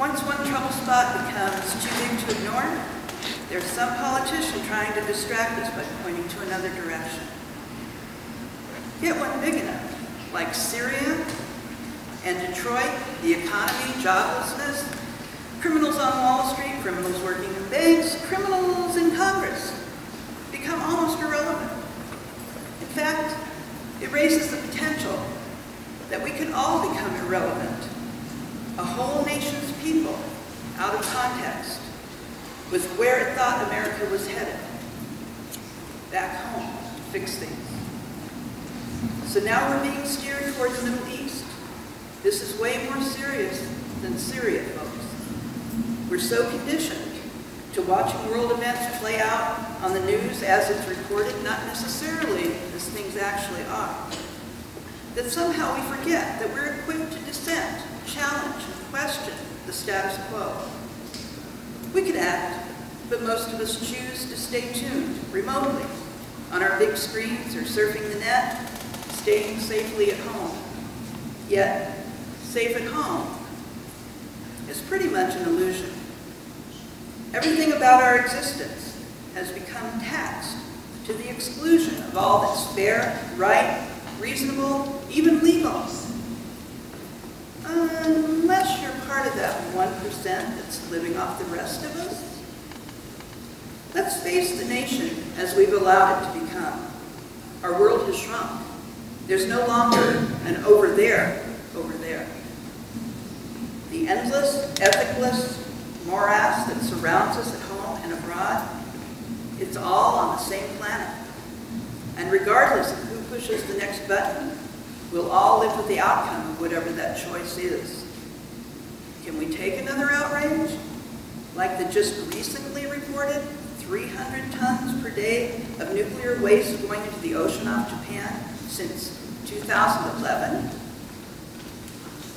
Once one trouble spot becomes too big to ignore, there's some politician trying to distract us by pointing to another direction. Get one big enough, like Syria and Detroit, the economy, joblessness, criminals on Wall Street, criminals working in banks, criminals in Congress, become almost irrelevant. In fact, it raises the potential that we could all become irrelevant. A whole nation's people, out of context, with where it thought America was headed. Back home to fix things. So now we're being steered toward the Middle East. This is way more serious than Syria, folks. We're so conditioned to watching world events play out on the news as it's reported, not necessarily as things actually are, that somehow we forget that we're equipped to dissent, challenge, and question the status quo. We could act, but most of us choose to stay tuned remotely on our big screens or surfing the net, staying safely at home. Yet, safe at home is pretty much an illusion. Everything about our existence has become taxed to the exclusion of all that's fair, right, reasonable, even legal. Unless you're part of that 1% that's living off the rest of us. Let's face the nation as we've allowed it to become. Our world has shrunk. There's no longer an over there. The endless, ethicless morass that surrounds us at home and abroad, it's all on the same planet. And regardless of who pushes the next button, we'll all live with the outcome of whatever that choice is. Can we take another outrage? Like the just recently reported 300 tons per day of nuclear waste going into the ocean off Japan since 2011?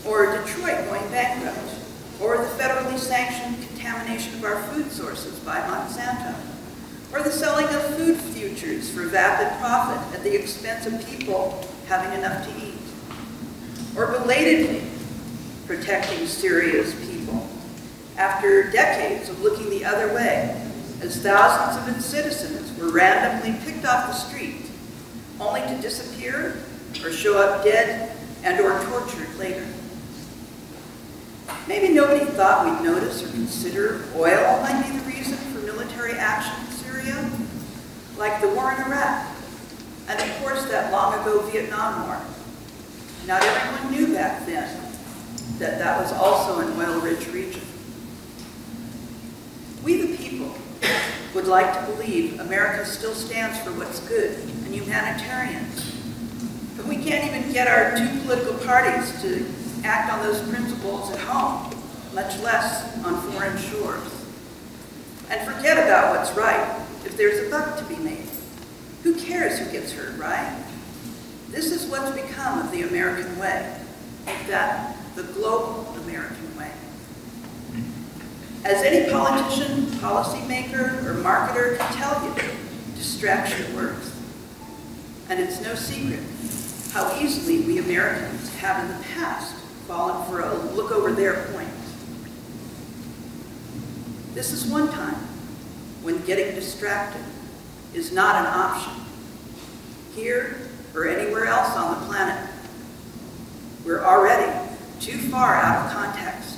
Or Detroit going bankrupt? Or the federally sanctioned contamination of our food sources by Monsanto? Or the selling of food futures for vapid profit at the expense of people having enough to eat? Or belatedly protecting Syria's people after decades of looking the other way as thousands of its citizens were randomly picked off the street only to disappear or show up dead and or tortured later. Maybe nobody thought we'd notice or consider oil might be the reason for military action in Syria, like the war in Iraq, and of course that long ago Vietnam War. Not everyone knew back then that that was also an oil-rich region. We the people would like to believe America still stands for what's good and humanitarian, but we can't even get our two political parties to act on those principles at home, much less on foreign shores. And forget about what's right if there's a buck to be made. Who cares who gets hurt, right? This is what's become of the American way, in fact, the global American way. As any politician, policymaker, or marketer can tell you, distraction works. And it's no secret how easily we Americans have in the past fallen for a look over their point. This is one time when getting distracted is not an option, here or anywhere else on the planet. We're already too far out of context